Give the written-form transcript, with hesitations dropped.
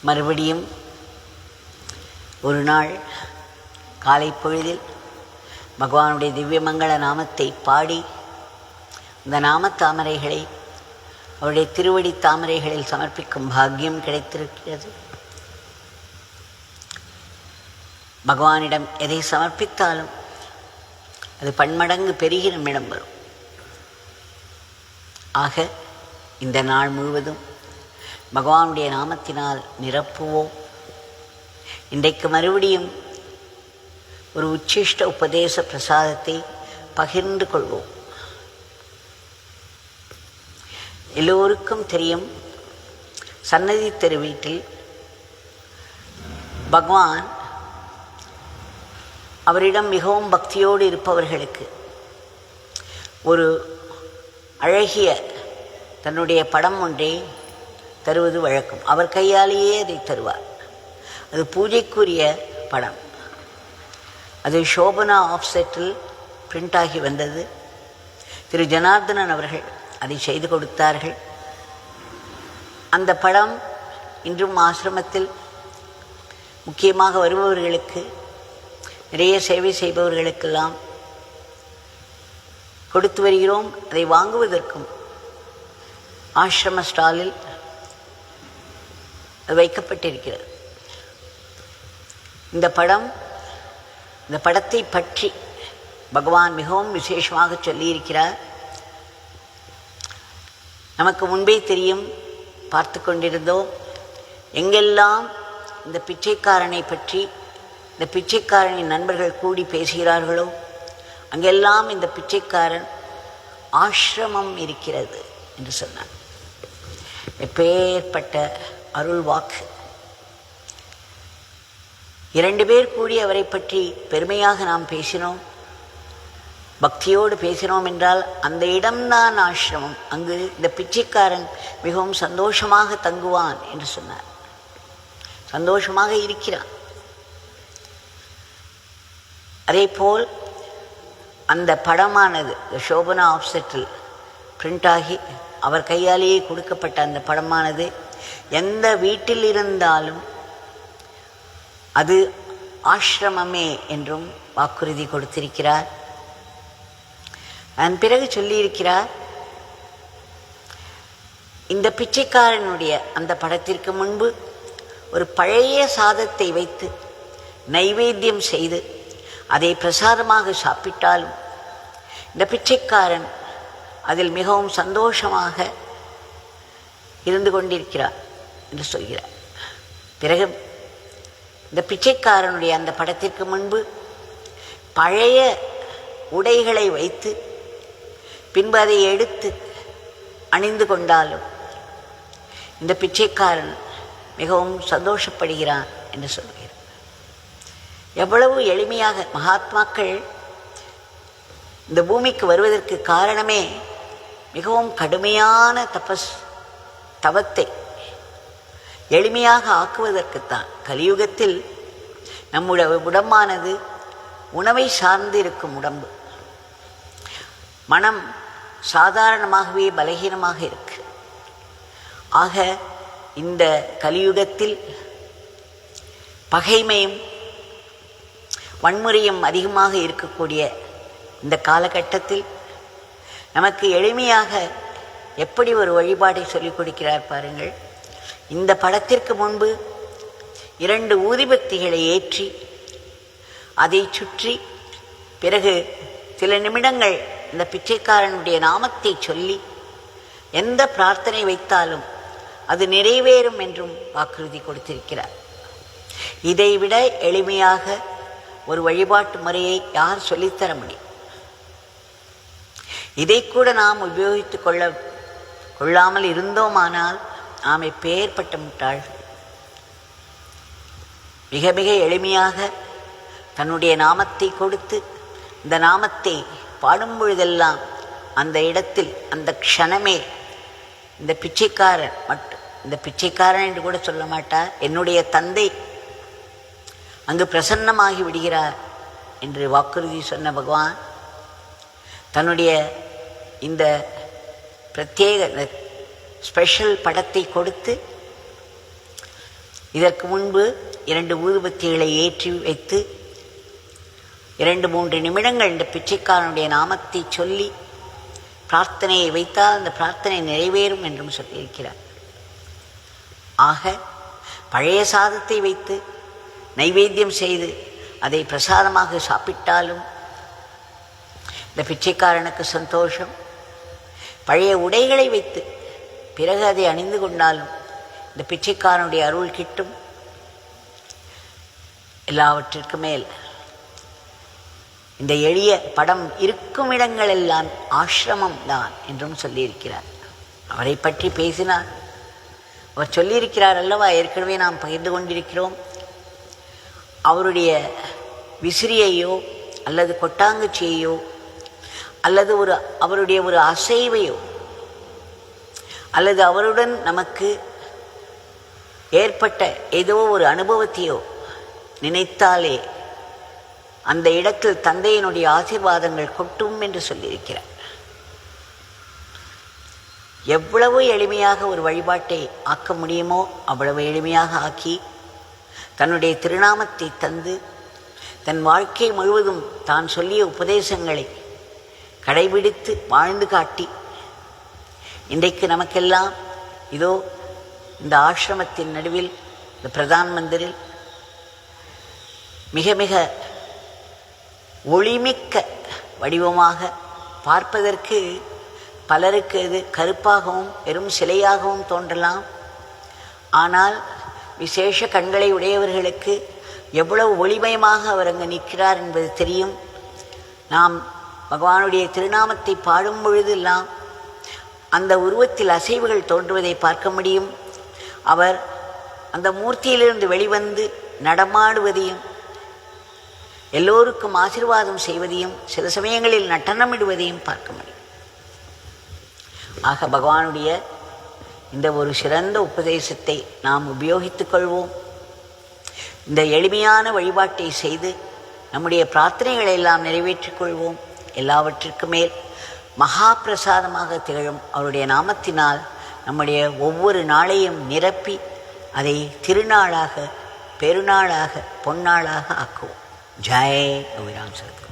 மறுபடியும் ஒரு நாள் காலை பொழுதில் பகவானுடைய திவ்யமங்கள நாமத்தை பாடி இந்த நாமத்தாமரைகளை அவருடைய திருவடி தாமரைகளில் சமர்ப்பிக்கும் பாக்கியம் கிடைத்திருக்கிறது. பகவானிடம் எதை சமர்ப்பித்தாலும் அது பன்மடங்கு பெருகி நம்மிடம் வரும். ஆக இந்த நாள் முழுவதும் பகவானுடைய நாமத்தினால் நிரப்புவோம். இன்றைக்கு மறுபடியும் ஒரு உச்சிஷ்ட உபதேச பிரசாதத்தை பகிர்ந்து கொள்வோம். எல்லோருக்கும் தெரியும், சன்னதி தெரு வீட்டில் பகவான் அவரிடம் மிகவும் பக்தியோடு இருப்பவர்களுக்கு ஒரு அழகிய தன்னுடைய படம் ஒன்றை தருவது வழக்கம். அவர் கையாலேயே அதை தருவார். அது பூஜைக்குரிய படம். அது சோபனா ஆஃப்செட்டில் பிரிண்ட் ஆகி வந்தது. திரு ஜனார்தனன் அவர்கள் அதை செய்து கொடுத்தார்கள். அந்த படம் இன்றும் ஆசிரமத்தில் முக்கியமாக வருபவர்களுக்கு, நிறைய சேவை செய்பவர்களுக்கெல்லாம் கொடுத்து வருகிறோம். அதை வாங்குவதற்கும் ஆசிரம ஸ்டாலில் வைக்கப்பட்டிருக்கிறது. இந்த படத்தை பற்றி பகவான் மிகவும் விசேஷமாக சொல்லியிருக்கிறார். நமக்கு முன்பே தெரியும், பார்த்து கொண்டிருந்தோம். எங்கெல்லாம் இந்த பிச்சைக்காரனை பற்றி இந்த பிச்சைக்காரனின் நண்பர்கள் கூடி பேசுகிறார்களோ அங்கெல்லாம் இந்த பிச்சைக்காரன் ஆசிரமம் இருக்கிறது என்று சொன்னார். எப்பேற்பட்ட அருள் வாக்கு! 2 பேர் கூடி அவரை பற்றி பெருமையாக நாம் பேசினோம், பக்தியோடு பேசினோம் என்றால் அந்த இடம்தான் ஆசிரமம். அங்கு இந்த பிச்சைக்காரன் மிகவும் சந்தோஷமாக தங்குவான் என்று சொன்னார். சந்தோஷமாக இருக்கிறான். அதேபோல் அந்த படமானது சோபனா ஆஃப்செட்டில் பிரிண்ட் ஆகி அவர் கையாலேயே கொடுக்கப்பட்ட அந்த படமானது எந்த வீட்டில் இருந்தாலும் அது ஆசிரமமே என்றும் வாக்குறுதி கொடுத்திருக்கிறார். அதன் பிறகு சொல்லியிருக்கிறார், இந்த பிச்சைக்காரனுடைய அந்த படத்திற்கு முன்பு ஒரு பழைய சாதத்தை வைத்து நைவேத்தியம் செய்து அதை பிரசாதமாக சாப்பிட்டாலும் இந்த பிச்சைக்காரன் அதில் மிகவும் சந்தோஷமாக இருந்து கொண்டிருக்கிறார் என்று சொல்கிறார். பிறகு இந்த பிச்சைக்காரனுடைய அந்த படத்திற்கு முன்பு பழைய உடைகளை வைத்து பின்பு அதை எடுத்து அணிந்து கொண்டாலும் இந்த பிச்சைக்காரன் மிகவும் சந்தோஷப்படுகிறான் என்று சொல்கிறார். எவ்வளவு எளிமையாக மகாத்மாக்கள் இந்த பூமிக்கு வருவதற்கு காரணமே மிகவும் கடுமையான தவத்தை எளிமையாக ஆக்குவதற்குத்தான். கலியுகத்தில் நம்முடைய உடம்பானது உணவை சார்ந்து இருக்கும் உடம்பு. மனம் சாதாரணமாகவே பலகீனமாக இருக்கு. ஆக இந்த கலியுகத்தில் பகைமையும் வன்முறையும் அதிகமாக இருக்கக்கூடிய இந்த காலகட்டத்தில் நமக்கு எளிமையாக எப்படி ஒரு வழிபாடை சொல்லிக் கொடுக்கிறார் பாருங்கள். இந்த படத்திற்கு முன்பு 2 ஊதிபத்திகளை ஏற்றி அதை சுற்றி பிறகு சில நிமிடங்கள் இந்த பிச்சைக்காரனுடைய நாமத்தை சொல்லி எந்த பிரார்த்தனை வைத்தாலும் அது நிறைவேறும் என்றும் வாக்குறுதி கொடுத்திருக்கிறார். இதைவிட எளிமையாக ஒரு வழிபாட்டு முறையை யார் சொல்லித்தர முடியும்? இதை கூட நாம் உபயோகித்து கொள்ளாமல் இருந்தோமானால் நாம் எப்பேற்பட்ட முட்டாள்கள். மிக மிக எளிமையாக தன்னுடைய நாமத்தை கொடுத்து இந்த நாமத்தை பாடும் பொழுதெல்லாம் அந்த இடத்தில் அந்த க்ஷணமே இந்த பிச்சைக்காரன் என்று கூட சொல்ல மாட்டார், என்னுடைய தந்தை அங்கு பிரசன்னமாகி விடுகிறார் என்று வாக்குறுதி சொன்ன பகவான் தன்னுடைய இந்த பிரத்யேக ஸ்பெஷல் படத்தை கொடுத்து இதற்கு முன்பு 2 ஊதுபத்திகளை ஏற்றி வைத்து 2-3 நிமிடங்கள் இந்த பிச்சைக்காரனுடைய நாமத்தை சொல்லி பிரார்த்தனையை வைத்தால் அந்த பிரார்த்தனை நிறைவேறும் என்றும் சொல்லியிருக்கிறார். ஆக பழைய சாதத்தை வைத்து நைவேத்தியம் செய்து அதை பிரசாதமாக சாப்பிட்டாலும் இந்த பிச்சைக்காரனுக்கு சந்தோஷம். பழைய உடைகளை வைத்து பிறகு அதை அணிந்து கொண்டாலும் இந்த பிச்சைக்காரனுடைய அருள் கிட்டும். எல்லாவற்றிற்கு மேல் இந்த எளிய படம் இருக்கும் இடங்களெல்லாம் ஆசிரமம் தான் என்றும் சொல்லியிருக்கிறார். அவரை பற்றி பேசினார். அவர் சொல்லியிருக்கிறார் அல்லவா, ஏற்கனவே நாம் பகிர்ந்து கொண்டிருக்கிறோம். அவருடைய விசிறியையோ அல்லது கொட்டாங்குச்சியையோ அல்லது அவருடைய ஒரு அசைவையோ அல்லது அவருடன் நமக்கு ஏற்பட்ட ஏதோ ஒரு அனுபவத்தையோ நினைத்தாலே அந்த இடத்தில் தந்தையினுடைய ஆசீர்வாதங்கள் கொட்டும் என்று சொல்லியிருக்கிறார். எவ்வளவு எளிமையாக ஒரு வழிபாட்டை ஆக்க முடியுமோ அவ்வளவு எளிமையாக ஆக்கி தன்னுடைய திருநாமத்தை தந்து தன் வாழ்க்கை முழுவதும் தான் சொல்லிய உபதேசங்களை கடைபிடித்து வாழ்ந்து காட்டி இன்றைக்கு நமக்கெல்லாம் இதோ இந்த ஆசிரமத்தின் நடுவில் இந்த பிரதான் மந்திரில் மிக மிக ஒளிமிக்க வடிவமாக பார்ப்பதற்கு பலருக்கு இது கருப்பாகவும் வெறும் சிலையாகவும் தோன்றலாம். ஆனால் விசேஷ கண்களை உடையவர்களுக்கு எவ்வளவு ஒளிமயமாக அவர் அங்கு நிற்கிறார் என்பது தெரியும். நாம் பகவானுடைய திருநாமத்தை பாடும் பொழுதெல்லாம் அந்த உருவத்தில் அசைவுகள் தோன்றுவதை பார்க்க முடியும். அவர் அந்த மூர்த்தியிலிருந்து வெளிவந்து நடமாடுவதையும் எல்லோருக்கும் ஆசீர்வாதம் செய்வதையும் சில சமயங்களில் நடனமிடுவதையும் பார்க்க முடியும். ஆக பகவானுடைய இந்த ஒரு சிறந்த உபதேசத்தை நாம் உபயோகித்துக் கொள்வோம். இந்த எளிமையான வழிபாட்டை செய்து நம்முடைய பிரார்த்தனைகளை எல்லாம் நிறைவேற்றிக் கொள்வோம். எல்லாவற்றிற்கு மேல் மகா பிரசாதமாக திகழும் அவருடைய நாமத்தினால் நம்முடைய ஒவ்வொரு நாளையும் நிரப்பி அதை திருநாளாக பெருநாளாக பொன்னாளாக ஆக்குவோம். ஜெய் கௌராம் சரத்.